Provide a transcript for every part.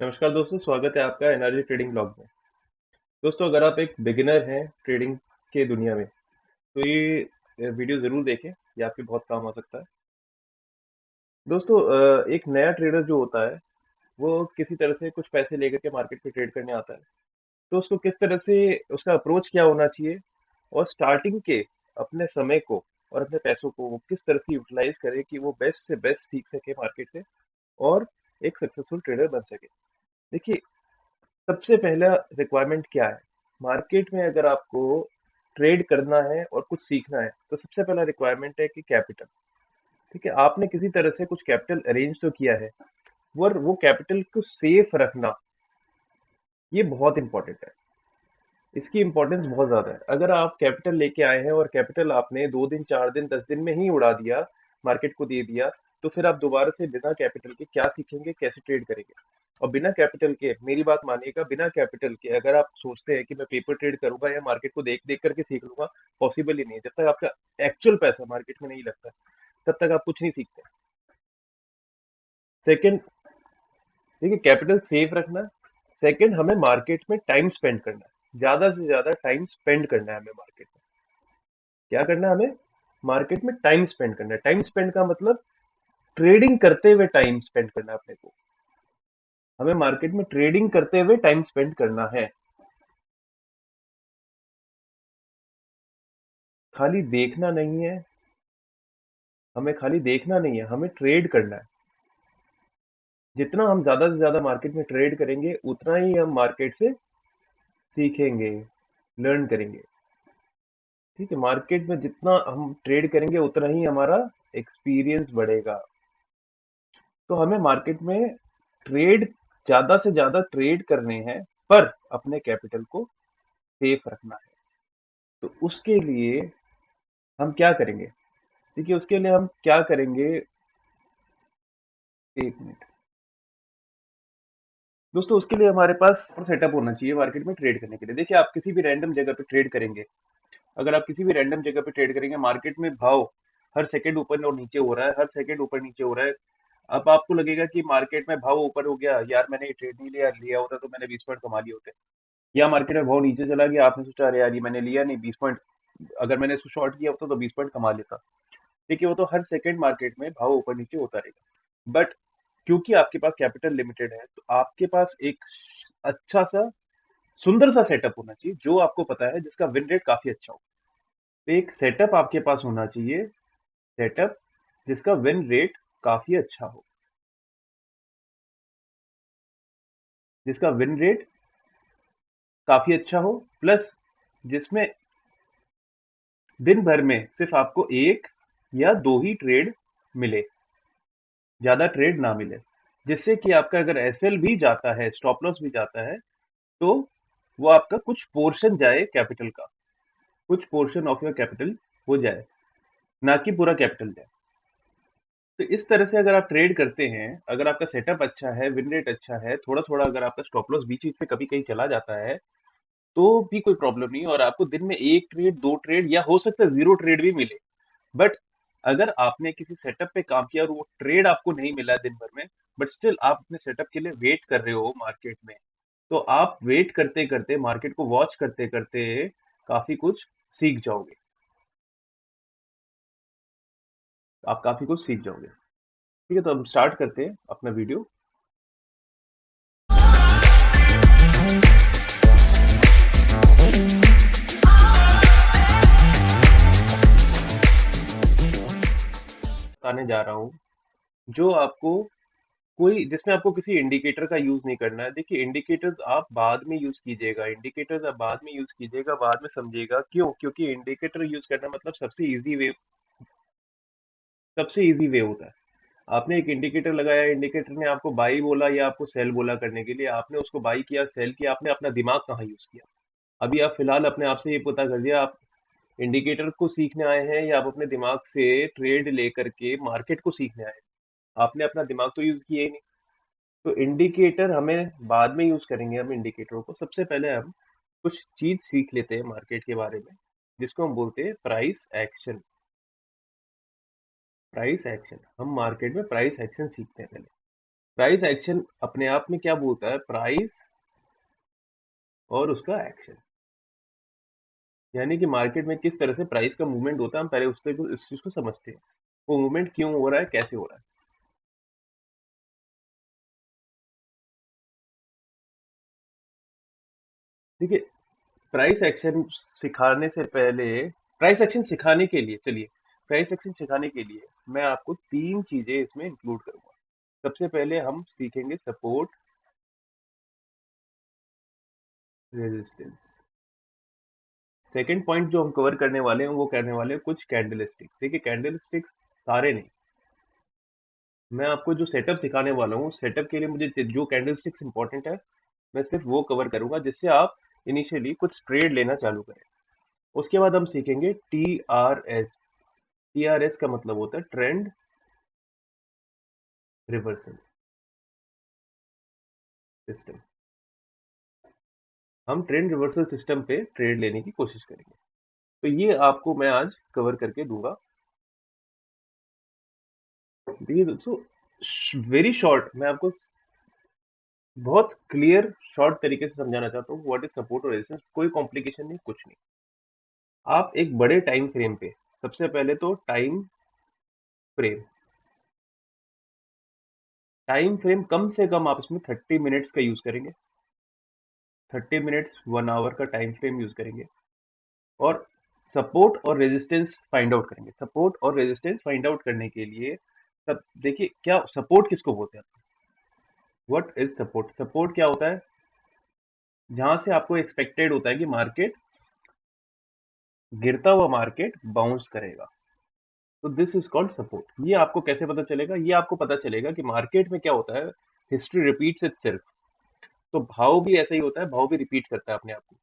नमस्कार दोस्तों, स्वागत है आपका एनआरजी ट्रेडिंग ब्लॉग में। दोस्तों, अगर आप एक बिगिनर हैं ट्रेडिंग के दुनिया में, तो ये वीडियो ज़रूर देखें। ये आपके बहुत काम आ सकता है। दोस्तों, एक नया ट्रेडर जो होता है, वो किसी तरह से कुछ पैसे लेकर के मार्केट में ट्रेड करने आता है। तो उसको किस तरह से, उसका अप्रोच क्या होना चाहिए, और स्टार्टिंग के अपने समय को और अपने पैसों को वो किस तरह से यूटिलाइज करे कि वो बेस्ट से बेस्ट सीख सके मार्केट से, और एक सक्सेसफुल ट्रेडर बन सके। देखिए, सबसे पहला रिक्वायरमेंट क्या है मार्केट में? अगर आपको ट्रेड करना है और कुछ सीखना है, तो सबसे पहला रिक्वायरमेंट है कि कैपिटल। ठीक है, आपने किसी तरह से कुछ कैपिटल अरेंज तो किया है, और वो कैपिटल को सेफ रखना, ये बहुत इंपॉर्टेंट है। इसकी इंपॉर्टेंस बहुत ज्यादा है। अगर आप कैपिटल लेके आए हैं और कैपिटल आपने 2 दिन, 4 दिन, 10 दिन में ही उड़ा दिया, मार्केट को दे दिया, तो फिर आप दोबारा से बिना कैपिटल के क्या सीखेंगे, कैसे ट्रेड करेंगे? और बिना कैपिटल के, मेरी बात मानिएगा, बिना कैपिटल के अगर आप सोचते हैं कि मैं पेपर ट्रेड करूंगा या मार्केट को देख देख करके सीख लूंगा, पॉसिबल ही नहीं है। जब तक आपका एक्चुअल पैसा मार्केट में नहीं लगता, तब तक आप कुछ नहीं सीखते। सेकंड, देखिए, कैपिटल सेफ रखना। सेकंड, हमें मार्केट में टाइम स्पेंड करना है, ज्यादा से ज्यादा टाइम स्पेंड करना है हमें मार्केट में। क्या करना है हमें? मार्केट में टाइम स्पेंड करना है। टाइम स्पेंड का मतलब ट्रेडिंग करते हुए टाइम स्पेंड करना है अपने को। हमें मार्केट में ट्रेडिंग करते हुए टाइम स्पेंड करना है। खाली देखना नहीं है, हमें खाली देखना नहीं है, हमें ट्रेड करना है। जितना हम ज्यादा से ज्यादा मार्केट में ट्रेड करेंगे, उतना ही हम मार्केट से सीखेंगे, लर्न करेंगे। ठीक है, मार्केट में जितना हम ट्रेड करेंगे, उतना ही हमारा एक्सपीरियंस बढ़ेगा। तो हमें मार्केट में ट्रेड, ज्यादा से ज्यादा ट्रेड करने हैं, पर अपने कैपिटल को सेफ रखना है। तो उसके लिए हम क्या करेंगे? देखिए, उसके लिए हम क्या करेंगे, एक मिनट। दोस्तों, उसके लिए हमारे पास सेटअप होना चाहिए मार्केट में ट्रेड करने के लिए। देखिए, आप किसी भी रैंडम जगह पे ट्रेड करेंगे, अगर आप किसी भी रैंडम जगह पे ट्रेड करेंगे, मार्केट में भाव हर सेकंड ऊपर और नीचे हो रहा है, हर सेकंड ऊपर नीचे हो रहा है। अब आपको लगेगा कि मार्केट में भाव ऊपर हो गया, यार मैंने ये ट्रेड नहीं लिया, लिया होता तो मैंने 20 पॉइंट कमा लिए होते। या मार्केट में भाव नीचे चला गया, आपने सोचा अरे यार, ये मैंने लिया नहीं, 20 पॉइंट, अगर मैंने इसको शॉर्ट किया होता तो 20 पॉइंट कमा लेता। देखिए, वो तो हर सेकंड मार्केट में भाव ऊपर नीचे होता रहेगा। बट क्योंकि आपके पास कैपिटल लिमिटेड है, तो आपके पास एक अच्छा सा, सुंदर सा सेटअप होना चाहिए, जो आपको पता है, जिसका विन रेट काफी अच्छा हो। तो एक सेटअप आपके पास होना चाहिए, सेटअप जिसका विन रेट काफी अच्छा हो, जिसका विन रेट काफी अच्छा हो, प्लस जिसमें दिन भर में सिर्फ आपको एक या दो ही ट्रेड मिले, ज्यादा ट्रेड ना मिले। जिससे कि आपका अगर एसएल भी जाता है, स्टॉप लॉस भी जाता है, तो वो आपका कुछ पोर्शन जाए कैपिटल का, कुछ पोर्शन ऑफ योर कैपिटल हो जाए, ना कि पूरा कैपिटल जाए। तो इस तरह से अगर आप ट्रेड करते हैं, अगर आपका सेटअप अच्छा है, विन रेट अच्छा है, थोड़ा थोड़ा अगर आपका स्टॉप लॉस बीच बीच में कभी कहीं चला जाता है, तो भी कोई प्रॉब्लम नहीं, और आपको दिन में एक ट्रेड, दो ट्रेड, या हो सकता है जीरो ट्रेड भी मिले। बट अगर आपने किसी सेटअप पे काम किया और वो ट्रेड आपको नहीं मिला दिन भर में, बट स्टिल आप अपने सेटअप के लिए वेट कर रहे हो मार्केट में, तो आप वेट करते करते, मार्केट को वॉच करते करते काफी कुछ सीख जाओगे। आप काफी कुछ सीख जाओगे। ठीक है, तो हम स्टार्ट करते हैं अपना वीडियो। बताने जा रहा हूँ, जो आपको, कोई जिसमें आपको किसी इंडिकेटर का यूज नहीं करना है। देखिए, इंडिकेटर्स आप बाद में यूज कीजिएगा, इंडिकेटर्स आप बाद में यूज कीजिएगा, बाद में समझिएगा क्यों। क्योंकि इंडिकेटर यूज करना मतलब सबसे इजी वे होता है। आपने एक इंडिकेटर लगाया, इंडिकेटर ने आपको बाई बोला या आपको सेल बोला करने के लिए, आपने उसको बाई किया, सेल किया, आपने अपना दिमाग कहाँ यूज किया? अभी आप फिलहाल अपने आप से ये पता कर दिया, आप इंडिकेटर को सीखने आए हैं या आप अपने दिमाग से ट्रेड लेकर के मार्केट को सीखने आए हैं? आपने अपना दिमाग तो यूज किया ही नहीं। तो इंडिकेटर हमें बाद में यूज करेंगे। हम इंडिकेटरों को, सबसे पहले हम कुछ चीज सीख लेते हैं मार्केट के बारे में, जिसको हम बोलते हैं प्राइस एक्शन। प्राइस एक्शन, हम मार्केट में प्राइस एक्शन सीखते हैं पहले। प्राइस एक्शन अपने आप में क्या बोलता है? प्राइस और उसका एक्शन, यानी कि मार्केट में किस तरह से प्राइस का मूवमेंट होता है, हम पहले उससे इस चीज को समझते हैं। वो मूवमेंट क्यों हो रहा है, कैसे हो रहा है। देखिए, प्राइस एक्शन सिखाने से पहले, प्राइस एक्शन सिखाने के लिए, चलिए, प्राइस एक्शन सिखाने के लिए मैं आपको तीन चीजें इसमें इंक्लूड करूंगा। सबसे पहले हम सीखेंगे सपोर्ट, रेजिस्टेंस। सेकंड पॉइंट जो हम कवर करने वाले हैं वो करने वाले हैं कुछ कैंडलस्टिक। देखिए, कैंडलस्टिक्स सारे नहीं, मैं आपको जो सेटअप सिखाने वाला हूँ, सेटअप के लिए मुझे जो कैंडलस्टिक्स इंपॉर्टेंट है मैं सिर्फ वो कवर करूंगा, जिससे आप इनिशियली कुछ ट्रेड लेना चालू करें। उसके बाद हम सीखेंगे TRS। TRS का मतलब होता है ट्रेंड रिवर्सल सिस्टम। हम ट्रेंड रिवर्सल सिस्टम पे ट्रेड लेने की कोशिश करेंगे। तो ये आपको मैं आज कवर करके दूंगा। देखिए दोस्तों, वेरी शॉर्ट मैं आपको बहुत क्लियर शॉर्ट तरीके से समझाना चाहता हूँ व्हाट इज सपोर्ट और रेजिस्टेंस। कोई कॉम्प्लिकेशन नहीं, कुछ नहीं। आप एक बड़े टाइम फ्रेम पे, सबसे पहले तो फ्रेम टाइम फ्रेम कम से कम आप इसमें 30 मिनट्स का यूज करेंगे। 30 मिनट्स, 1 आवर का टाइम फ्रेम यूज करेंगे। और सपोर्ट और रेजिस्टेंस फाइंड आउट करेंगे। सपोर्ट और रेजिस्टेंस फाइंड आउट करने के लिए, तब देखिए क्या सपोर्ट किसको बोलते हैं। What is support? सपोर्ट क्या होता है? जहां से आपको एक्सपेक्टेड होता है कि मार्केट, गिरता हुआ मार्केट बाउंस करेगा, तो दिस इज कॉल्ड सपोर्ट। ये आपको कैसे पता चलेगा? ये आपको पता चलेगा कि मार्केट में क्या होता है, हिस्ट्री रिपीट्स इटसेल्फ। तो भाव भी ऐसा ही होता है, भाव भी रिपीट करता है अपने आप को।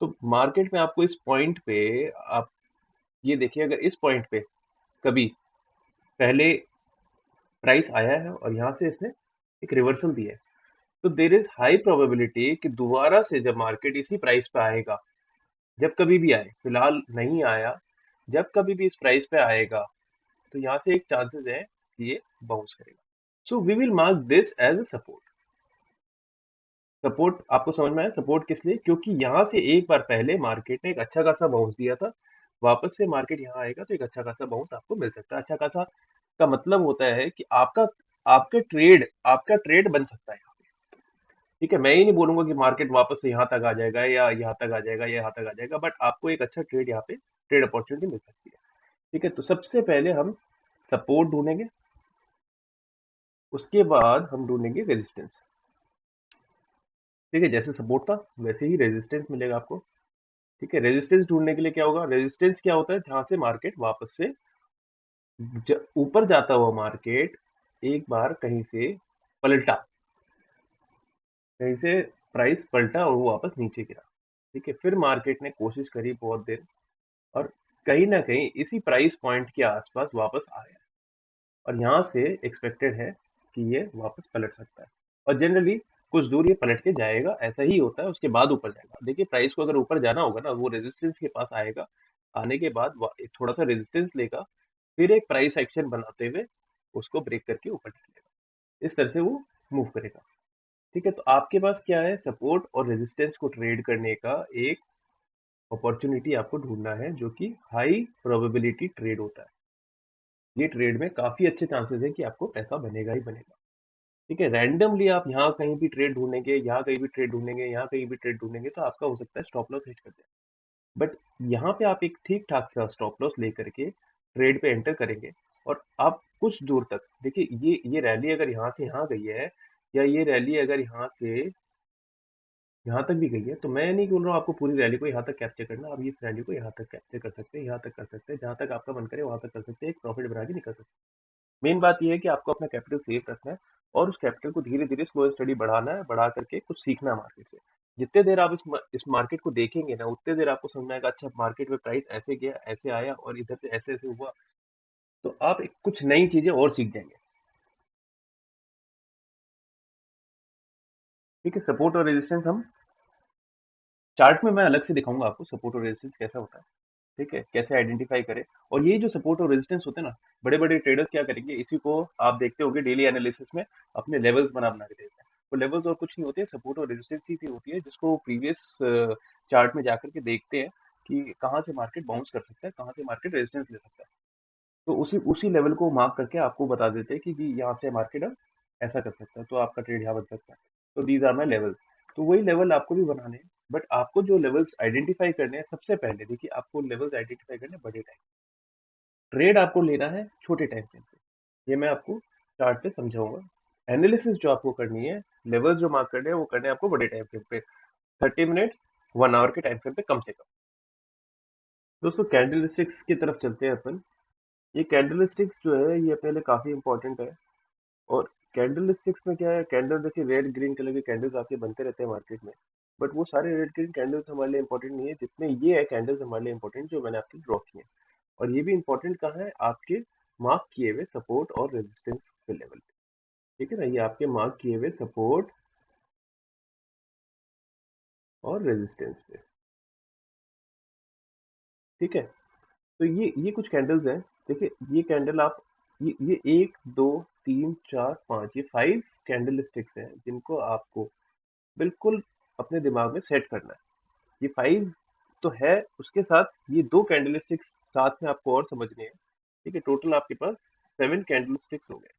तो मार्केट में आपको इस पॉइंट पे, आप ये देखिए, अगर इस पॉइंट पे कभी पहले प्राइस आया है और यहाँ से इसने एक रिवर्सल दिया है, तो देर इज हाई प्रोबेबिलिटी कि दोबारा से जब मार्केट इसी प्राइस पे आएगा, जब कभी भी आए, फिलहाल नहीं आया, जब कभी भी इस प्राइस पे आएगा, तो यहाँ से एक चांसेस है कि ये बाउंस करेगा। So we will mark this as a support. Support आपको समझ में आया? सपोर्ट किस लिए? क्योंकि यहाँ से एक बार पहले मार्केट ने एक अच्छा खासा बाउंस दिया था, वापस से मार्केट यहाँ आएगा तो एक अच्छा खासा बाउंस आपको मिल सकता है। अच्छा खासा का मतलब होता है कि आपका ट्रेड बन सकता है यहाँ पे। ठीक है, मैं ही नहीं बोलूंगा कि मार्केट वापस से यहाँ तक आ जाएगा या यहाँ तक आ जाएगा या यहाँ तक आ जाएगा, बट आपको एक अच्छा ट्रेड यहाँ पे, ट्रेड अपॉर्चुनिटी मिल सकती है। ठीक है, तो सबसे पहले हम सपोर्ट ढूंढेंगे, उसके बाद हम ढूंढेंगे रेजिस्टेंस। ठीक है, जैसे सपोर्ट था वैसे ही रेजिस्टेंस मिलेगा आपको। ठीक है, रेजिस्टेंस ढूंढने के लिए क्या होगा? रेजिस्टेंस क्या होता है? जहां से मार्केट वापस से ऊपर जाता हुआ मार्केट एक बार कहीं से पलटा, कहीं से प्राइस पलटा और वो वापस नीचे गिरा। ठीक है, फिर मार्केट ने कोशिश करी बहुत देर, और कहीं ना कहीं इसी प्राइस पॉइंट के आसपास वापस आया, और यहाँ से एक्सपेक्टेड है कि ये वापस पलट सकता है। और जनरली कुछ दूर ये पलट के जाएगा, ऐसा ही होता है, उसके बाद ऊपर जाएगा। देखिए, प्राइस को अगर ऊपर जाना होगा ना, वो रेजिस्टेंस के पास आएगा, आने के बाद एक थोड़ा सा रेजिस्टेंस लेगा, फिर एक प्राइस एक्शन बनाते हुए उसको ब्रेक करके ऊपर चलेगा। इस तरह से वो मूव करेगा। ठीक है, तो आपके पास क्या है? सपोर्ट और रेजिस्टेंस को ट्रेड करने का एक अपॉर्चुनिटी आपको ढूंढना है, जो कि हाई प्रोबेबिलिटी ट्रेड होता है। ये ट्रेड में काफी अच्छे चांसेस है कि आपको पैसा बनेगा ही बनेगा। ठीक है, रैंडमली आप यहाँ कहीं भी ट्रेड ढूंढेंगे, यहाँ कहीं भी ट्रेड ढूंढेंगे, यहाँ कहीं भी ट्रेड ढूंढेंगे, तो आपका हो सकता है स्टॉप लॉस हिट कर जाए। बट यहाँ पे आप एक ठीक ठाक सा स्टॉप लॉस लेकर के ट्रेड पे एंटर करेंगे, और आप कुछ दूर तक देखिए, ये रैली अगर यहाँ से यहाँ गई है, या ये रैली अगर यहाँ से यहाँ तक भी गई है, तो मैं नहीं बोल रहा हूँ आपको पूरी रैली को यहाँ तक कैप्चर करना। आप इस रैली को यहाँ तक कैप्चर कर सकते हैं, यहाँ तक कर सकते हैं, जहाँ तक आपका मन करे वहां तक कर सकते हैं, एक प्रॉफिट बना के निकल सकते हैं। मेन बात यह है कि आपको अपना कैपिटल सेफ रखना है, और उस कैपिटल को धीरे धीरे स्लो स्टडी बढ़ाना है, बढ़ा करके कुछ सीखना है मार्केट से। जितने देर आप इस मार्केट को देखेंगे ना, उतने देर आपको समझ में आएगा, अच्छा मार्केट में प्राइस ऐसे गया, ऐसे आया, और इधर से ऐसे ऐसे हुआ, तो आप कुछ नई चीजें और सीख जाएंगे। ठीक है, सपोर्ट और रेजिस्टेंस हम चार्ट में मैं अलग से दिखाऊंगा आपको, सपोर्ट और रेजिस्टेंस कैसा होता है। ठीक है, कैसे आइडेंटिफाई करें। और ये जो सपोर्ट और रेजिस्टेंस होते हैं ना, बड़े बड़े ट्रेडर्स क्या करेंगे, इसी को आप देखते होंगे डेली एनालिसिस में अपने लेवल्स बना बना के देते हैं। वो लेवल्स और कुछ नहीं होते, सपोर्ट और रेजिस्टेंस ही होती है, जिसको प्रीवियस चार्ट में जाकर के देखते हैं कि कहाँ से मार्केट बाउंस कर सकता है, कहाँ से मार्केट रेजिस्टेंस ले सकता है। तो उसी उसी लेवल को मार्क करके आपको बता देते हैं कि जी यहाँ से मार्केट अब ऐसा कर सकता है, तो आपका ट्रेड यहाँ बन सकता है। तो दीज आर माई लेवल्स। तो वही लेवल आपको भी बनाने हैं, बट आपको जो लेवल्स आइडेंटिफाई करने हैं, सबसे पहले देखिए आपको लेवल्स आइडेंटिफाई करने हैं बड़े टाइम। ट्रेड आपको लेना है छोटे टाइम फ्रेम पे, ये मैं आपको चार्ट पे समझाऊंगा। एनालिसिस जो आपको करनी है, लेवल्स जो मार्क करने हैं वो करने हैं आपको बड़े टाइम फ्रेम पे, 30 मिनट्स 1 आवर के टाइम फ्रेम पे कम से कम। दोस्तों कैंडल स्टिक्स की तरफ चलते हैं अपन। ये कैंडल स्टिक्स जो है ये अपने लिए काफी इंपॉर्टेंट है। और कैंडल स्टिक्स में क्या है, कैंडल देखिए रेड ग्रीन कलर के कैंडल्स आपके बनते रहते हैं मार्केट में, बट वो सारे रेड ग्रीन कैंडल्स हमारे लिए इंपॉर्टेंट नहीं है जितने ये है कैंडल्स हमारे लिए इंपॉर्टेंट जो मैंने आपकी ड्रॉ किए हैं। और ये भी इंपॉर्टेंट कहाँ है, आपके मार्क किए हुए सपोर्ट और रेजिस्टेंस के लेवल पे। ठीक है ना, ये आपके मार्क किए हुए सपोर्ट और रेजिस्टेंस पे। ठीक है, तो ये कुछ कैंडल्स हैं। देखिए ये कैंडल आप, ये 1 2 3 4 5, ये 5 कैंडल स्टिक्स हैं जिनको आपको बिल्कुल अपने दिमाग में सेट करना है। ये 5 तो है, उसके साथ ये 2 कैंडल स्टिक्स साथ में आपको और समझने हैं। ठीक है, टोटल आपके पास 7 कैंडल स्टिक्स हो गए।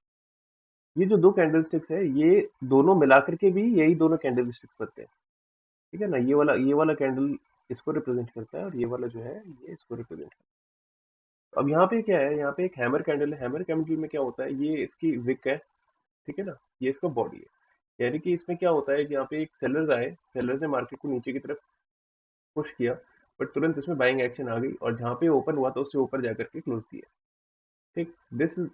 ये जो 2 कैंडल स्टिक्स है, ये दोनों मिलाकर के भी यही दोनों कैंडल स्टिक्स बनते हैं। ठीक है ना, ये वाला कैंडल इसको रिप्रेजेंट करता है और ये वाला जो है ये इसको रिप्रेजेंट करता है। अब यहाँ पे क्या है, यहाँ पे एक हैमर कैंडल है। हैमर कैंडल में क्या होता है, ये इसकी विक है। ठीक है ना, ये इसका बॉडी है। यानी कि इसमें क्या होता है कि यहाँ पे एक सेलर्स आए, सेलर्स ने मार्केट को नीचे की तरफ पुश किया, बट तुरंत इसमें बाइंग एक्शन आ गई और जहाँ पे ओपन हुआ तो उससे ऊपर जाकर के क्लोज दिया। ठीक, दिस इज,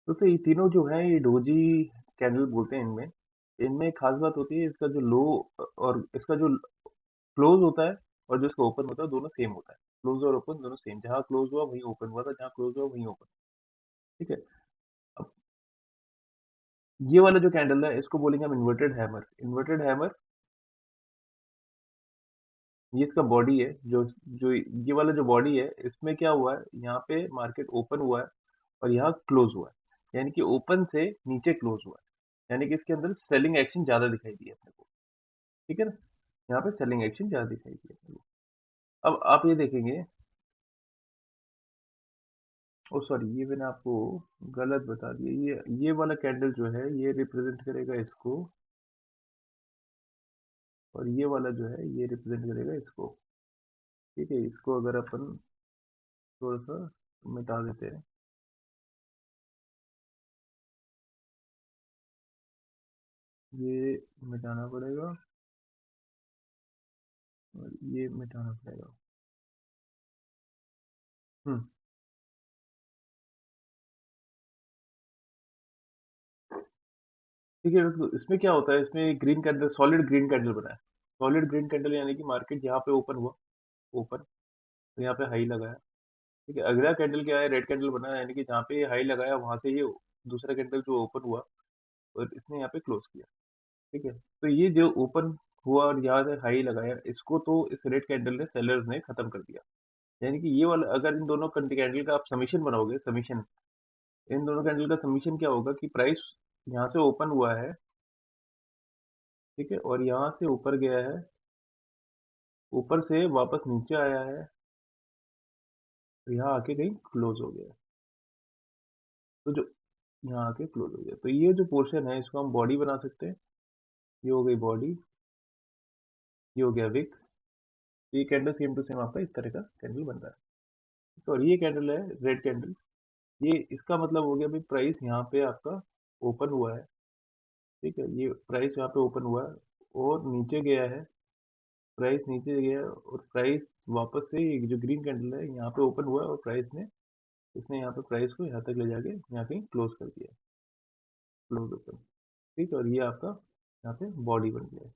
तो ये तीनों जो है ये डोजी कैंडल बोलते हैं इनमें। इनमें एक खास बात होती है, इसका जो लो और इसका जो क्लोज होता है और जो इसका ओपन होता है दोनों सेम होता है। क्लोज और ओपन दोनों सेम, जहाँ क्लोज हुआ वहीं ओपन हुआ था, जहाँ क्लोज हुआ वहीं ओपन। ठीक है, अब ये वाला जो कैंडल है इसको बोलेंगे हम इन्वर्टेड हैमर। इन्वर्टेड हैमर, ये इसका बॉडी है। जो जो ये वाला जो बॉडी है, इसमें क्या हुआ है, यहाँ पे मार्केट ओपन हुआ है और यहाँ क्लोज हुआ है, यानी कि ओपन से नीचे क्लोज हुआ है, यानी कि इसके अंदर सेलिंग एक्शन ज्यादा दिखाई दी है अपने को। ठीक है ना, यहाँ पे सेलिंग एक्शन ज्यादा दिखाई दी है अपने को। अब आप ये देखेंगे, ओ सॉरी ये मैंने आपको गलत बता दिया। ये वाला कैंडल जो है ये रिप्रेजेंट करेगा इसको, और ये वाला जो है ये रिप्रेजेंट करेगा इसको। ठीक है, इसको अगर अपन थोड़ा सा मिटा देते हैं, ये मिटाना पड़ेगा और ये मिटाना पड़ेगा। हम्म, ठीक है, तो इसमें क्या होता है, इसमें green candle, solid green candle बना है। सॉलिड ग्रीन कैंडल यानी कि मार्केट यहाँ पे ओपन हुआ, ओपन, तो यहाँ पे हाई लगाया। ठीक है, अगला कैंडल क्या है, रेड कैंडल बना है, यानी कि जहाँ पे हाई लगाया वहां से ये दूसरा कैंडल जो ओपन हुआ और इसने यहाँ पे क्लोज किया। ठीक है, तो ये जो ओपन हुआ और यहाँ से हाई लगाया, इसको तो इस रेड कैंडल ने, सेलर्स ने खत्म कर दिया। यानी कि ये वाला, अगर इन दोनों कैंडल का आप समीशन बनाओगे, समीशन, इन दोनों कैंडल का समीशन क्या होगा कि प्राइस यहाँ से ओपन हुआ है, ठीक है, और यहाँ से ऊपर गया है, ऊपर से वापस नीचे आया है, तो यहाँ आके कहीं क्लोज हो गया। तो जो यहाँ आके क्लोज हो गया, तो ये जो पोर्शन है इसको हम बॉडी बना सकते हैं। ये हो गई बॉडी, ये हो गया विक। ये कैंडल सेम टू सेम आपका इस तरह का कैंडल बन रहा है। तो और ये कैंडल है रेड कैंडल, ये इसका मतलब हो गया भाई प्राइस यहाँ पे आपका ओपन हुआ है। ठीक है, ये प्राइस यहाँ पे ओपन हुआ है और नीचे गया है, प्राइस नीचे गया है और प्राइस वापस से ये जो ग्रीन कैंडल है यहाँ पे ओपन हुआ है और प्राइस ने, इसने यहाँ पे प्राइस को यहाँ तक ले जाके यहाँ कहीं क्लोज कर दिया, क्लोज ओपन। ठीक है, और ये आपका यहाँ पे बॉडी बन गया है।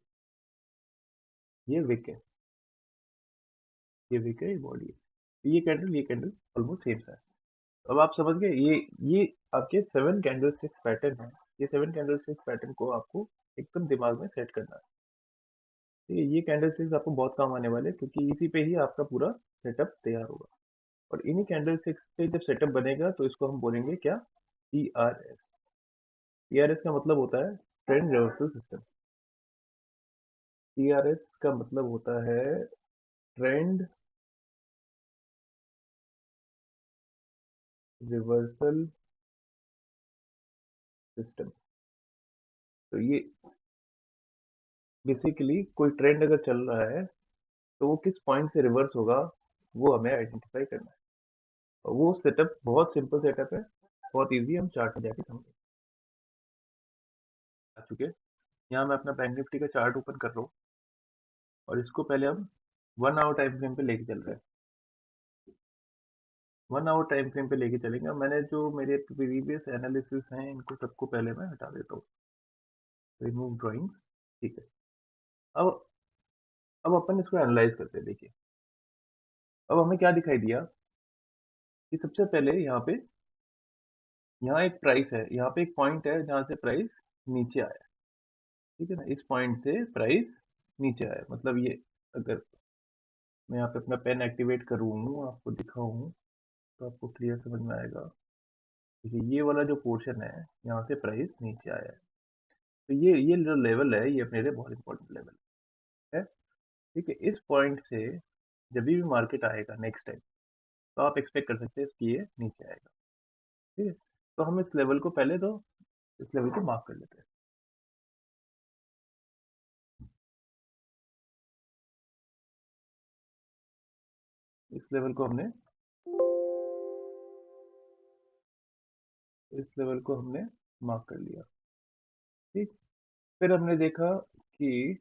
ये विक है, ये विक है, ये बॉडी है। तो ये कैंडल ऑलमोस्ट सेम सा है। अब आप समझ गए, ये आपके 7 कैंडल स्टिक्स पैटर्न है। ये 7 कैंडल स्टिक्स पैटर्न को आपको एकदम दिमाग में सेट करना है। ठीक है, ये कैंडल स्टिक्स आपको बहुत काम आने वाले हैं, क्योंकि इसी पे ही आपका पूरा सेटअप तैयार होगा। और इन्हीं कैंडल स्टिक्स पे जब सेटअप बनेगा तो इसको हम बोलेंगे क्या, टीआरएस। टीआरएस का मतलब होता है ट्रेंड रिवर्सल सिस्टम। टीआरएस का मतलब होता है ट्रेंड रिवर्सल सिस्टम। तो ये बेसिकली कोई ट्रेंड अगर चल रहा है तो वो किस पॉइंट से रिवर्स होगा, वो हमें आइडेंटिफाई करना है। और वो सेटअप बहुत सिंपल सेटअप है, बहुत इजी, हम चार्ट में जाके समझेंगे। आ चुके हैं। यहाँ मैं अपना बैंक निफ्टी का चार्ट ओपन कर रहा हूँ और इसको पहले हम 1 आवर टाइम फ्रेम पे लेके चल रहे हैं। 1 आवर टाइम फ्रेम पे लेके चलेंगे। मैंने जो मेरे प्रीवियस एनालिसिस हैं इनको सबको पहले मैं हटा देता हूँ, रिमूव ड्राइंग्स। ठीक है। अब अब अपन इसको एनालाइज करते हैं। देखिए अब हमें क्या दिखाई दिया कि सबसे पहले यहाँ एक प्राइस है, यहाँ पे एक पॉइंट है जहाँ से प्राइस नीचे आया। ठीक है ना, इस पॉइंट से प्राइस नीचे आया, मतलब ये, अगर मैं यहाँ पे अपना पेन एक्टिवेट करूँ आपको दिखाऊं तो आपको क्लियर समझ में आएगा। देखिए ये वाला जो पोर्शन है, यहाँ से प्राइस नीचे आया है। तो ये जो लेवल है ये अपने लिए बहुत इंपॉर्टेंट लेवल है। ठीक है, इस पॉइंट से जब भी मार्केट आएगा नेक्स्ट टाइम, तो आप एक्सपेक्ट कर सकते हैं कि ये नीचे आएगा। ठीक है, तो हम इस लेवल को पहले तो इस लेवल को मार्क कर लेते हैं। इस लेवल को हमने इस लेवल को हमने मार्क कर लिया। ठीक, फिर हमने देखा कि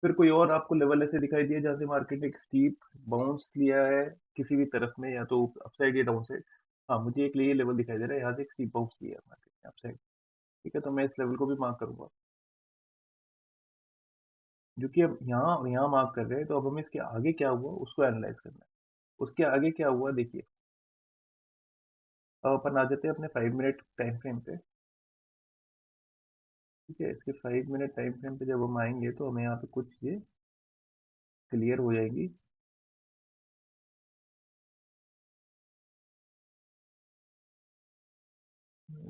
फिर कोई और आपको लेवल ऐसे दिखाई दिया जहाँ से मार्केट ने एक स्टीप बाउंस लिया है किसी भी तरफ में, या तो अपसाइड या डाउन साइड। हाँ, मुझे एक ये लेवल दिखाई दे रहा है, यहाँ से एक स्टीप बाउंस लिया है मार्केट ने अपसाइड। ठीक है, तो मैं इस लेवल को भी मार्क करूंगा। जो कि अब यहाँ और यहाँ मार्क कर रहे हैं, तो अब हमें इसके आगे क्या हुआ उसको एनालाइज करना है। उसके आगे क्या हुआ देखिए। अब अपन आ जाते हैं अपने 5 मिनट टाइम फ्रेम पे। ठीक है, इसके 5 मिनट टाइम फ्रेम पे जब हम आएंगे तो हमें यहाँ पे कुछ ये क्लियर हो जाएगी।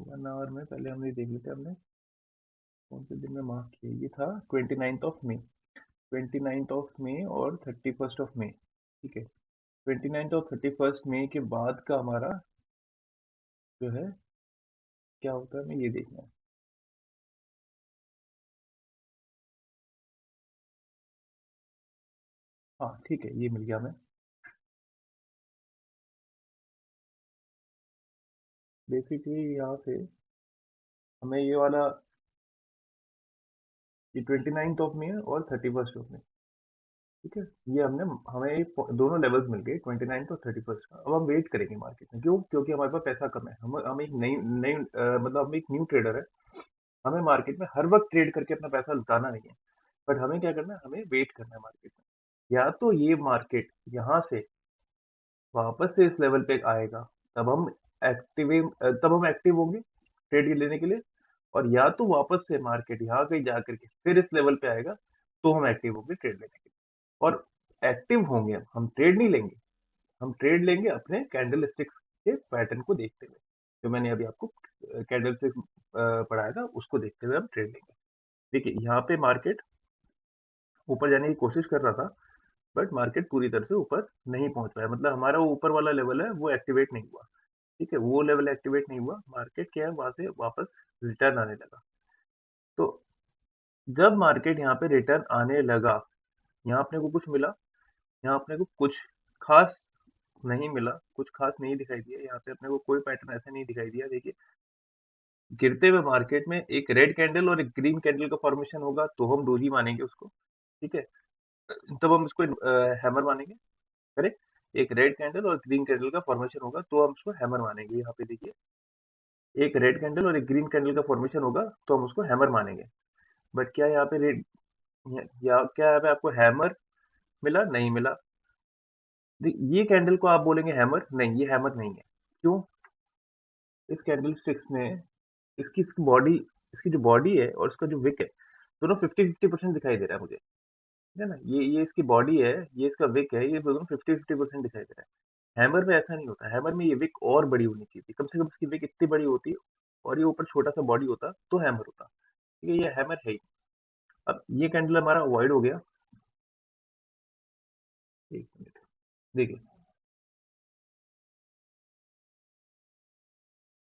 1 आवर में पहले हमने देख लेते हैं हमने कौन से दिन में मार्क किया। ये था 29 ऑफ मई। 29 ऑफ मई और 31 ऑफ मई। ठीक है, 29 और 31 मई के बाद का हमारा जो है क्या होता है, हमें ये देखना है। हाँ ठीक है, ये मिल गया हमें। बेसिकली यहाँ से हमें ये वाला, ये 29 ऑफ मई और 31 ऑफ मई। ठीक है, ये हमने हमें ये दोनों लेवल्स मिल गए, 29 और 31 का। अब हम वेट करेंगे मार्केट में, क्यों, क्योंकि हमारे पास पैसा कम है। हम एक नई नई मतलब हम एक न्यू ट्रेडर है। हमें मार्केट में हर वक्त ट्रेड करके अपना पैसा लुटाना नहीं है, बट हमें क्या करना है, हमें वेट करना है मार्केट में। या तो ये मार्केट यहाँ से वापस से इस लेवल पे आएगा, तब हम तब हम एक्टिव होंगे ट्रेड लेने के लिए। और या तो वापस से मार्केट यहाँ कहीं जा करके फिर इस लेवल पे आएगा, तो हम एक्टिव होंगे ट्रेड लेने के लिए। और एक्टिव होंगे, हम ट्रेड नहीं लेंगे। हम ट्रेड लेंगे अपने कैंडल स्टिक्स के पैटर्न को देखते हुए, जो मैंने अभी आपको कैंडल से पढ़ाया था, उसको देखते हुए हम ट्रेड लेंगे। देखिए यहाँ पे मार्केट ऊपर जाने की कोशिश कर रहा था, बट मार्केट पूरी तरह से ऊपर नहीं पहुंच पाया। मतलब हमारा वो ऊपर वाला लेवल है वो एक्टिवेट नहीं हुआ। ठीक है, वो लेवल एक्टिवेट नहीं हुआ, मार्केट क्या है वहां से वापस रिटर्न आने लगा। तो जब मार्केट यहाँ पे रिटर्न आने लगा, यहाँ अपने को कुछ मिला, यहाँ अपने को कुछ खास नहीं मिला, कुछ खास नहीं दिखाई दिया। यहाँ पे अपने को कोई पैटर्न ऐसा नहीं दिखाई दिया। देखिए गिरते हुए मार्केट में एक रेड कैंडल और एक ग्रीन कैंडल का फॉर्मेशन होगा तो हम डोजी मानेंगे उसको। ठीक है, तब हम इसको हैमर मानेंगे। करेक्ट, एक रेड कैंडल और ग्रीन कैंडल का फॉर्मेशन होगा तो हम उसको हैमर मानेंगे। यहाँ पे देखिए एक रेड कैंडल और एक ग्रीन कैंडल का फॉर्मेशन होगा तो हम उसको हैमर मानेंगे। बट क्या यहाँ पे रेड, या क्या यहाँ पे आपको हैमर मिला, नहीं मिला। ये कैंडल को आप बोलेंगे हैमर, नहीं ये हैमर नहीं है। क्यों, इस कैंडल स्टिक्स में इसकी इसकी बॉडी, इसकी जो बॉडी है और इसका जो विक है, दोनों 50-50% दिखाई दे रहा है मुझे। है ना, ये इसकी बॉडी है, ये इसका विक है, ये दोनों 50-50% दिखाई दे रहा है। हैमर में ऐसा नहीं होता, हैमर में ये विक और बड़ी होनी चाहिए थी, कम से कम इसकी विक इतनी बड़ी होती और ये ऊपर छोटा सा बॉडी होता तो हैमर होता। ठीक है, ये हैमर है ही। अब ये कैंडल हमारा अवॉइड हो गया। एक मिनट, देखिए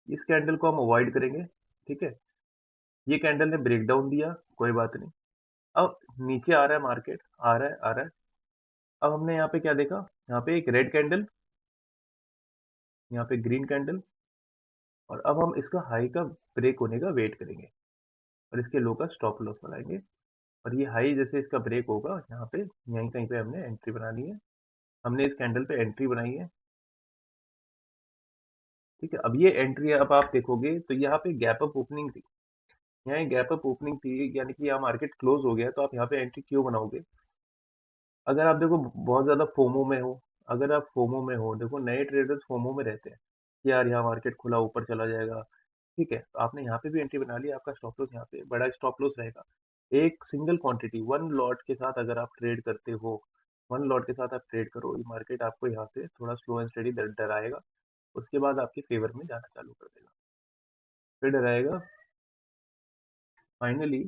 इस कैंडल को हम अवॉइड करेंगे। ठीक है, ये कैंडल ने ब्रेक डाउन दिया, कोई बात नहीं। अब नीचे आ रहा है मार्केट, आ रहा है आ रहा है। अब हमने यहाँ पे क्या देखा, यहाँ पे एक रेड कैंडल, यहाँ पे ग्रीन कैंडल, और अब हम इसका हाई का ब्रेक होने का वेट करेंगे और इसके लो का स्टॉप लॉस लगाएंगे। और ये हाई जैसे इसका ब्रेक होगा यहाँ पे, यहीं कहीं पे हमने एंट्री बनानी है। हमने इस कैंडल पे एंट्री बनाई है। ठीक है, अब ये एंट्री अब आप देखोगे तो यहाँ पे गैप अप ओपनिंग थी, यहाँ गैप अप ओपनिंग थी, यानी कि यहाँ मार्केट क्लोज हो गया, तो आप यहाँ पे एंट्री क्यों बनाओगे? अगर आप देखो बहुत ज्यादा फोमो में हो, अगर आप फोमो में हो, देखो नए ट्रेडर्स फोमो में रहते हैं कि यार यहाँ मार्केट खुला ऊपर चला जाएगा। ठीक है, तो आपने यहाँ पे भी एंट्री बना ली, आपका स्टॉप लॉस यहाँ पे बड़ा स्टॉप लॉस रहेगा। एक सिंगल क्वांटिटी वन लॉट के साथ अगर आप ट्रेड करते हो, वन लॉट के साथ आप ट्रेड करो, ये मार्केट आपको यहाँ से थोड़ा स्लो एंड स्टेडी डराएगा, उसके बाद आपके फेवर में जाना चालू कर देगा, फिर डराएगा। फाइनली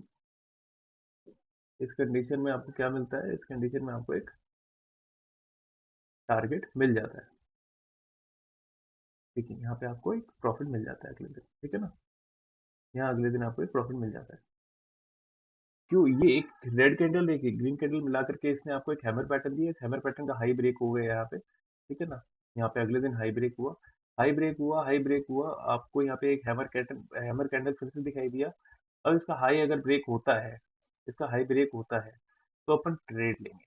इस कंडीशन में आपको क्या मिलता है, इस कंडीशन में आपको एक टारगेट मिल जाता है। ठीक है, यहाँ पे आपको एक प्रॉफिट मिल जाता है अगले दिन। ठीक है ना, यहाँ अगले दिन आपको एक प्रॉफिट मिल जाता है। क्यों? ये एक रेड कैंडल एक ग्रीन कैंडल मिला करके इसने आपको एक हैमर पैटर्न दिया, इस हैमर पैटर्न का हाई ब्रेक हो गया यहाँ पे। ठीक है ना, यहाँ पे अगले दिन हाई ब्रेक हुआ, हाई ब्रेक हुआ, हाई ब्रेक हुआ, आपको यहाँ पे एक हैमर कैंडल फिर से दिखाई दिया। अब इसका हाई अगर ब्रेक होता है, इसका हाई ब्रेक होता है तो अपन ट्रेड लेंगे।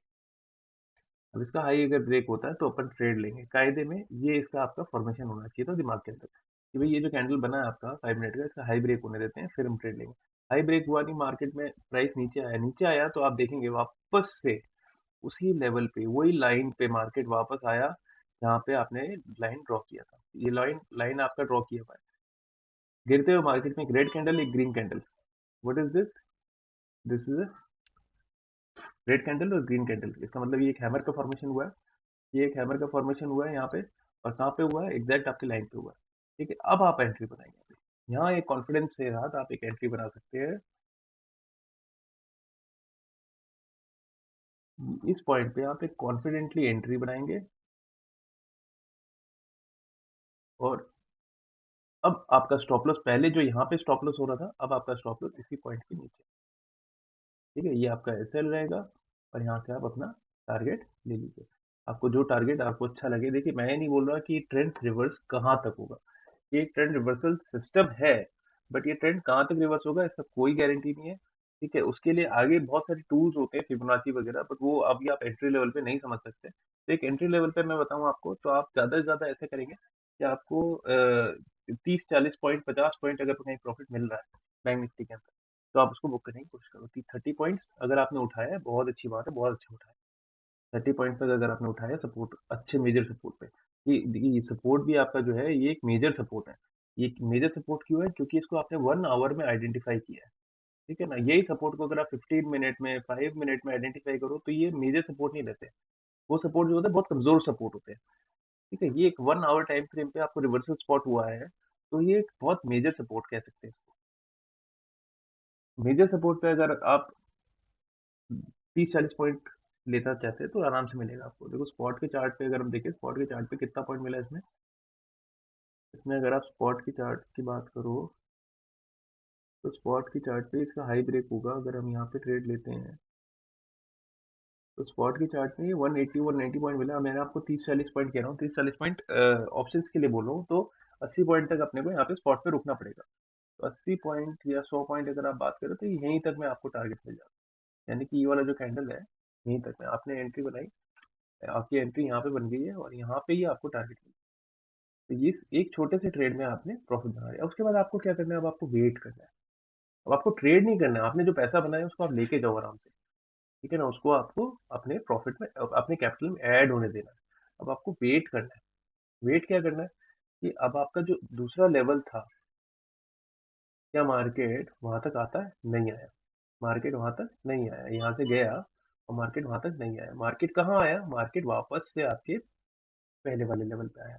अब इसका हाई अगर ब्रेक होता है तो अपन ट्रेड लेंगे कायदे में। ये इसका आपका फॉर्मेशन होना चाहिए था दिमाग के अंदर कि भाई ये जो कैंडल बना है आपका 5 मिनट का, इसका हाई ब्रेक होने देते हैं फिर हम ट्रेड लेंगे। हाई ब्रेक हुआ नहीं, मार्केट में प्राइस नीचे आया, नीचे आया तो आप देखेंगे वापस से उसी लेवल पे वही लाइन पे मार्केट वापस आया जहाँ पे आपने लाइन ड्रॉ किया था। ये लाइन लाइन आपका ड्रॉ किया हुआ है, गिरते हुए मार्केट में एक रेड कैंडल एक green candle. What is this? This is red candle और ग्रीन कैंडल, इसका मतलब ये एक हैमर का फॉर्मेशन हुआ है। ये एक हैमर का फॉर्मेशन हुआ है यहाँ पे, और कहाँ पे हुआ है? एग्जैक्ट आपकी लाइन पे हुआ है। ठीक है, अब आप एंट्री बनाएंगे, यहाँ एक कॉन्फिडेंस के साथ आप एक एंट्री बना सकते हैं। इस पॉइंट पे आप एक कॉन्फिडेंटली एंट्री बनाएंगे, और अब आपका स्टॉप लॉस पहले जो यहाँ पे स्टॉप लॉस हो रहा था, अब आपका स्टॉप लॉस इसी पॉइंट के नीचे। ठीक है, ये आपका एसएल रहेगा, और यहाँ से आप अपना टारगेट ले लीजिए। आपको जो टारगेट आपको अच्छा लगे, देखिए मैं नहीं बोल रहा कि ट्रेंड रिवर्स कहाँ तक होगा, ये ट्रेंड रिवर्सल सिस्टम है, बट ये ट्रेंड कहाँ तक रिवर्स होगा इसका कोई गारंटी नहीं है। ठीक है, उसके लिए आगे बहुत सारे टूल्स होते हैं फिबोनाची वगैरह, बट वो अभी आप एंट्री लेवल पे नहीं समझ सकते। तो एक एंट्री लेवल पे मैं बताऊं आपको, तो आप ज्यादा से ज्यादा ऐसे करेंगे कि आपको 30-40 पॉइंट 50 पॉइंट अगर कहीं प्रॉफिट मिल रहा है बैंक निफ्टी के अंदर, तो आप उसको बुक करने की कोशिश करो। 30 पॉइंट्स अगर आपने उठाया है बहुत अच्छी बात है, बहुत अच्छा उठाया। 30 पॉइंट्स तक अगर आपने उठाया सपोर्ट, अच्छे मेजर सपोर्ट पे, ये सपोर्ट भी आपका जो है ये एक मेजर सपोर्ट है। ये मेजर सपोर्ट क्यों है? क्योंकि इसको आपने 1 आवर में आइडेंटिफाई किया है। ठीक है ना, यही सपोर्ट को अगर आप 15 मिनट में 5 मिनट में आइडेंटिफाई करो तो ये मेजर सपोर्ट नहीं रहते, वो सपोर्ट जो होते हैं बहुत कमजोर सपोर्ट होते हैं। ठीक है, ये एक 1 आवर टाइम फ्रेम पे आपको रिवर्सल स्पॉट हुआ है, तो ये एक बहुत मेजर सपोर्ट कह सकते हैं इसको। मेजर सपोर्ट पे अगर आप 30-40 पॉइंट लेना चाहते हैं तो आराम से मिलेगा आपको। देखो स्पॉट के चार्ट पे अगर हम देखें, स्पॉट के चार्ट पे कितना पॉइंट मिला है इसमें, इसमें अगर आप स्पॉट की चार्ट की बात करो तो स्पॉट की चार्ट पे इसका हाई ब्रेक होगा, अगर हम यहाँ पे ट्रेड लेते हैं तो स्पॉट की चार्ट में 180-190 पॉइंट मिला। मैंने आपको 30-40 पॉइंट कह रहा हूँ, 30-40 पॉइंट ऑप्शंस के लिए बोल रहा हूँ, तो 80 पॉइंट तक अपने को यहाँ पे स्पॉट पे रुकना पड़ेगा। तो 80 पॉइंट या 100 पॉइंट अगर आप बात करें तो यहीं तक में आपको टारगेट मिल जाता है, यानी कि ये वाला जो कैंडल है यहीं तक में आपने एंट्री बनाई, आपकी एंट्री यहाँ पे बन गई है और यहाँ पे ही आपको टारगेट मिल। तो ये एक छोटे से ट्रेड में आपने प्रॉफिट बना लिया। उसके बाद आपको क्या करना है? अब आपको वेट करना है। अब आपको ट्रेड नहीं करना है, आपने जो पैसा बनाया उसको आप लेके जाओ आराम से। ठीक है ना, उसको आपको अपने प्रॉफिट में अपने कैपिटल में ऐड होने देना है। अब आपको वेट करना है। वेट क्या करना है कि अब आपका जो दूसरा लेवल था, क्या मार्केट वहां तक आता है? नहीं आया, मार्केट वहां तक नहीं आया, यहाँ से गया और मार्केट वहां तक नहीं आया। मार्केट कहाँ आया? मार्केट वापस से आपके पहले वाले लेवल पे आया।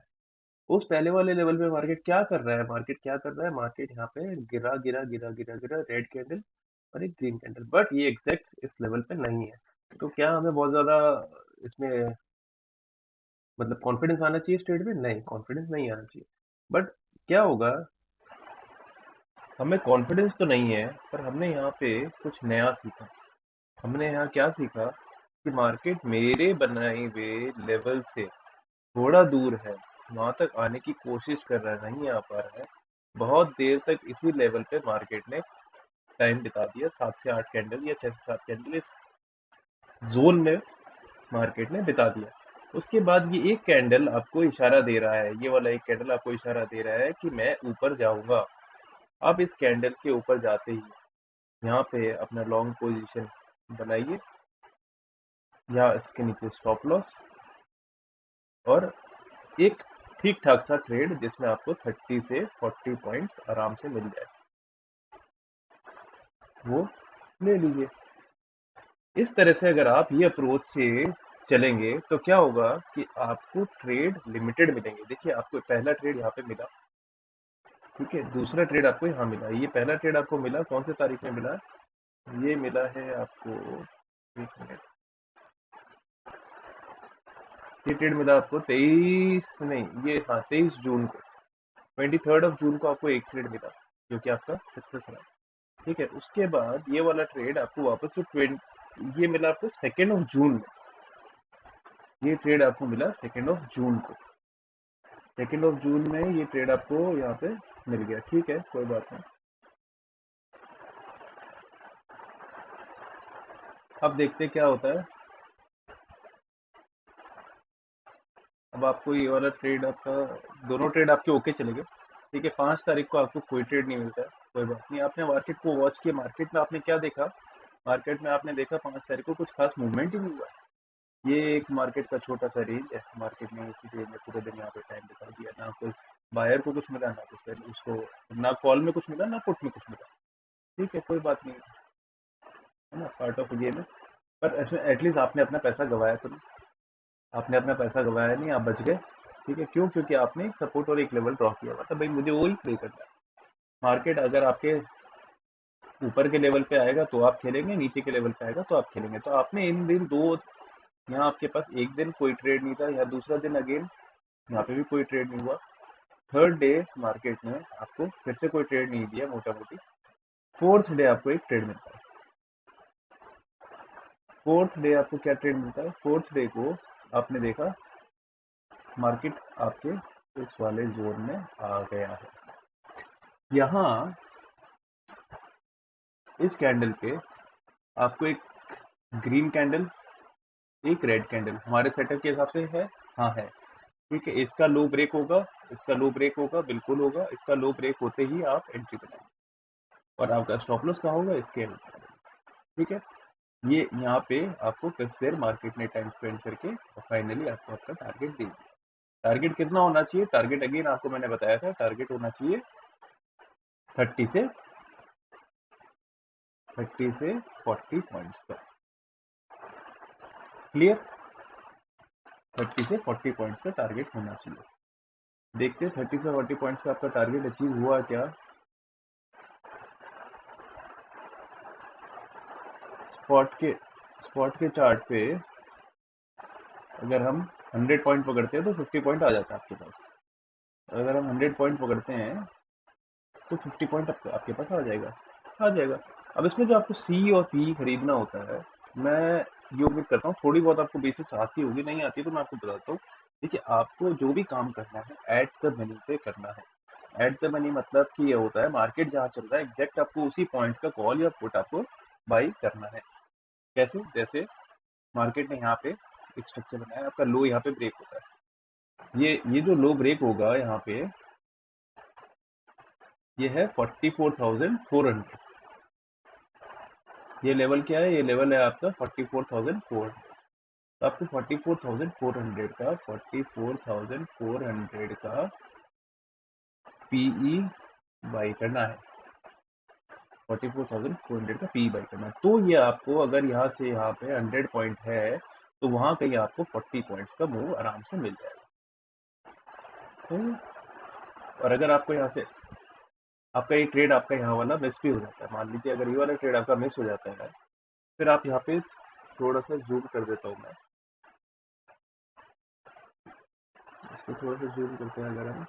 उस पहले वाले लेवल पे मार्केट क्या कर रहा है? मार्केट क्या कर रहा है? मार्केट यहाँ पे गिरा गिरा गिरा गिरा गिरा, रेड कैंडल और एक ग्रीन कैंडल, बट ये एग्जैक्ट इस लेवल पे नहीं है। तो क्या हमें बहुत ज्यादा इसमें मतलब कॉन्फिडेंस आना चाहिए इस ट्रेड में? नहीं, कॉन्फिडेंस नहीं आना चाहिए। बट क्या होगा, हमें कॉन्फिडेंस तो नहीं है, पर हमने यहाँ पे कुछ नया सीखा। हमने यहाँ क्या सीखा कि मार्केट मेरे बनाए हुए लेवल से थोड़ा दूर है, वहां तक आने की कोशिश कर रहा है, नहीं आ पा रहा है। बहुत देर तक इसी लेवल पे मार्केट ने टाइम बिता दिया, 7 से 8 कैंडल या 6 से 7 कैंडल इस जोन में मार्केट ने बिता दिया। उसके बाद ये एक कैंडल आपको इशारा दे रहा है, ये वाला एक कैंडल आपको इशारा दे रहा है कि मैं ऊपर जाऊंगा। अब इस कैंडल के ऊपर जाते ही यहाँ पे अपना लॉन्ग पोजीशन बनाइए, या इसके नीचे स्टॉप लॉस, और एक ठीक ठाक सा ट्रेड जिसमें आपको 30 से 40 पॉइंट्स आराम से मिल जाए, वो ले लीजिए। इस तरह से अगर आप ये अप्रोच से चलेंगे तो क्या होगा कि आपको ट्रेड लिमिटेड मिलेंगे। देखिए, आपको पहला ट्रेड यहाँ पे मिला, ठीक है, दूसरा ट्रेड आपको यहाँ मिला। ये पहला ट्रेड आपको मिला कौन से तारीख में मिला? ये मिला है आपको, एक मिनट, ये ट्रेड मिला आपको 23 नहीं, ये हाँ 23 जून को, 23 जून को आपको एक ट्रेड मिला, जो कि आपका सक्सेस रहा। ठीक है, उसके बाद ये वाला ट्रेड आपको वापस से 20 ये मिला आपको 2 जून में। ये ट्रेड आपको मिला 2 जून को। 2 जून में ये ट्रेड आपको यहाँ पे मिल गया। ठीक है, कोई बात नहीं। अब देखते हैं क्या होता है। अब आपको ये वाला ट्रेड आपका, दोनों ट्रेड आपके ओके चले गए। ठीक है, 5 तारीख को आपको कोई ट्रेड नहीं मिलता है, कोई बात नहीं। आपने मार्केट को वॉच किया, मार्केट में आपने क्या देखा? मार्केट में आपने देखा 5 तारीख को कुछ खास मूवमेंट ही नहीं हुआ। ये एक मार्केट का छोटा सा रेंज है, मार्केट ने इसी रेंज में पूरे दिन यहाँ पे टाइम बिता दिया। ना कोई बायर को कुछ मिला, ना कुछ सेल उसको, ना कॉल में कुछ मिला, ना पुट में कुछ मिला। ठीक है, कोई बात नहीं, है ना, पार्ट ऑफ गेम है। पर इसमें एटलीस्ट आपने अपना पैसा गवाया तो नहीं। आपने अपना पैसा गवाया नहीं, आप बच गए। ठीक है, क्यों? क्योंकि आपने एक सपोर्ट और एक लेवल ड्रॉ किया हुआ था, भाई मुझे वही प्ले करना है। मार्केट अगर आपके ऊपर के लेवल पे आएगा तो आप खेलेंगे, नीचे के लेवल पे आएगा तो आप खेलेंगे। तो आपने इन दिन दो, यहाँ आपके पास एक दिन कोई ट्रेड नहीं था, यहाँ दूसरा दिन अगेन यहाँ पे भी कोई ट्रेड नहीं हुआ। थर्ड डे मार्केट ने आपको फिर से कोई ट्रेड नहीं दिया मोटा मोटी। फोर्थ डे आपको एक ट्रेड मिलता है। फोर्थ डे आपको क्या ट्रेड मिलता है? फोर्थ डे को आपने देखा मार्केट आपके इस वाले जोन में आ गया है। यहाँ इस कैंडल पे आपको एक ग्रीन कैंडल, एक रेड कैंडल हमारे सेटअप के हिसाब से है, हाँ है। ठीक है, इसका लो ब्रेक होगा, इसका लो ब्रेक होगा, बिल्कुल होगा। इसका लो ब्रेक होते ही आप एंट्री बनाएंगे, और आपका स्टॉप लॉस कहाँ होगा? इसके अंदर। ठीक है, ये यहाँ पे आपको कुछ देर मार्केट ने टाइम स्पेंड करके और फाइनली आपको आपका टारगेट दे दिया। टारगेट कितना होना चाहिए? टारगेट अगेन आपको मैंने बताया था, टारगेट होना चाहिए 30 से 40 पॉइंट्स का। क्लियर? 30 से 40 पॉइंट्स का टारगेट होना चाहिए। देखते हैं 30 से 40 पॉइंट्स का आपका टारगेट अचीव हुआ क्या। स्पॉट के स्पॉट के चार्ट पे अगर हम 100 पॉइंट पकड़ते हैं तो 50 पॉइंट आ जाता है आपके पास। अगर हम 100 पॉइंट पकड़ते हैं तो 50 पॉइंट आपके पास आ जाएगा, आ जाएगा। अब इसमें जो आपको सी और पी खरीदना होता है, मैं ये उम्मीद करता हूँ थोड़ी बहुत आपको बेसिक्स आती होगी, नहीं आती तो मैं आपको बताता हूँ। देखिए, आपको जो भी काम करना है एट द मनी पे करना है। एट द मनी मतलब कि ये होता है मार्केट जहाँ चल रहा है एग्जैक्ट आपको उसी पॉइंट का कॉल या पुट आपको बाई करना है। कैसे? जैसे मार्केट ने यहाँ पे एक स्ट्रक्चर बनाया है, आपका लो यहाँ पे ब्रेक होता है। ये जो लो ब्रेक होगा यहाँ पे, ये है 44,400। ये लेवल क्या है? ये लेवल है आपका 44,400। तो आपको 44,400 का पीई बाई करना है। 44,400 का पी बाई करना है। तो ये आपको अगर यहाँ से यहाँ पे 100 पॉइंट है तो वहां कहीं आपको 40 पॉइंट्स का मूव आराम से मिल जाएगा। तो और अगर आपको यहाँ से आपका ये ट्रेड आपका यहाँ वाला मिस भी हो जाता है, मान लीजिए अगर ये वाला ट्रेड आपका मिस हो जाता है, फिर आप यहाँ पे थोड़ा सा जूम कर देता हूँ मैं इसको, थोड़ा सा जूम करते हैं अगर हम,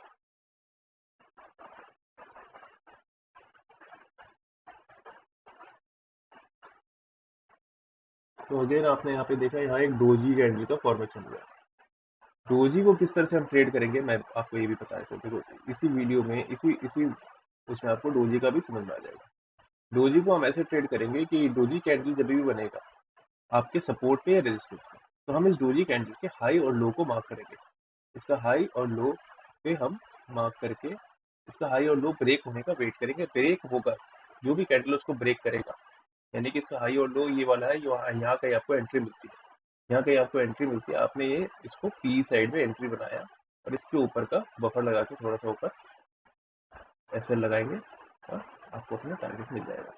तो अगेन आपने यहाँ पे देखा यहाँ एक डोजी कैंडल का फॉर्मेशन हुआ है। डोजी को किस तरह से हम ट्रेड करेंगे मैं आपको ये भी बता देता हूँ। देखो इसी वीडियो में इसी इसी उसमें आपको डोजी का भी समझ में आ जाएगा। डोजी को हम ऐसे ट्रेड करेंगे कि डोजी कैंडल जब भी बनेगा आपके सपोर्ट पे या रेजिस्टेंस पे, तो हम इस डोजी कैंडल के हाई और लो को मार्क करेंगे। इसका हाई और लो पे हम मार्क करके इसका हाई और लो ब्रेक होने का वेट करेंगे। ब्रेक होगा, जो भी कैंडल उसको ब्रेक करेगा, यानी कि इसका हाई और लो ये वाला है, यहाँ कहीं आपको एंट्री मिलती है, यहाँ कहीं आपको एंट्री मिलती है, आपने ये इसको पी साइड में एंट्री बनाया और इसके ऊपर का बफर लगा के थोड़ा सा ऊपर ऐसे लगाएंगे और आपको अपना टारगेट मिल जाएगा।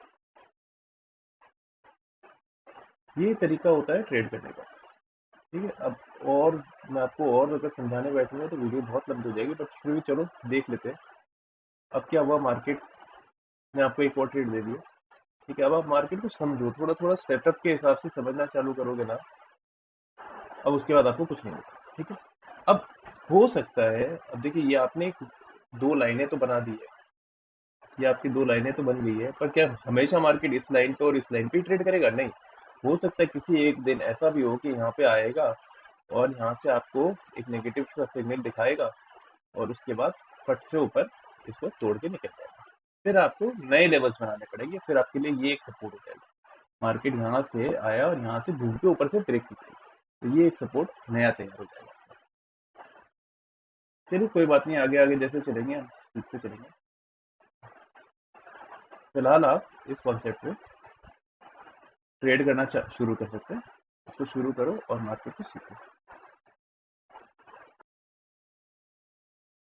ये तरीका होता है ट्रेड करने का। ठीक है, अब और मैं आपको और अगर समझाने बैठूंगा तो वीडियो बहुत लंबी हो जाएगी, बट फिर भी चलो देख लेते हैं। अब क्या हुआ, मार्केट ने आपको एक और ट्रेड दे दिया। ठीक है, अब आप मार्केट को समझो, थोड़ा थोड़ा सेटअप के हिसाब से समझना चालू करोगे ना, अब उसके बाद आपको कुछ नहीं होगा। ठीक है, अब हो सकता है, अब देखिए ये आपने दो लाइनें तो बना दी है, ये आपकी दो लाइनें तो बन गई है, पर क्या हमेशा मार्केट इस लाइन पे और इस लाइन पे ट्रेड करेगा? नहीं, हो सकता है किसी एक दिन ऐसा भी हो कि यहाँ पे आएगा और यहाँ से आपको एक नेगेटिव सा सिग्नल दिखाएगा और उसके बाद फट से ऊपर इसको तोड़ के निकल जाएगा। फिर आपको नए लेवल्स बनाने पड़ेंगे, फिर आपके लिए ये एक सपोर्ट हो जाएगा। मार्केट यहाँ से आया और यहाँ से घूम के ऊपर से ब्रेक की गई, तो ये एक सपोर्ट नया तैयार हो जाएगा। चलिए कोई बात नहीं, आगे आगे जैसे चलेंगे हम सीखते चलेंगे। फिलहाल आप इस कॉन्सेप्ट में ट्रेड करना शुरू कर सकते हैं। इसको शुरू करो और मार्केट को सीखो।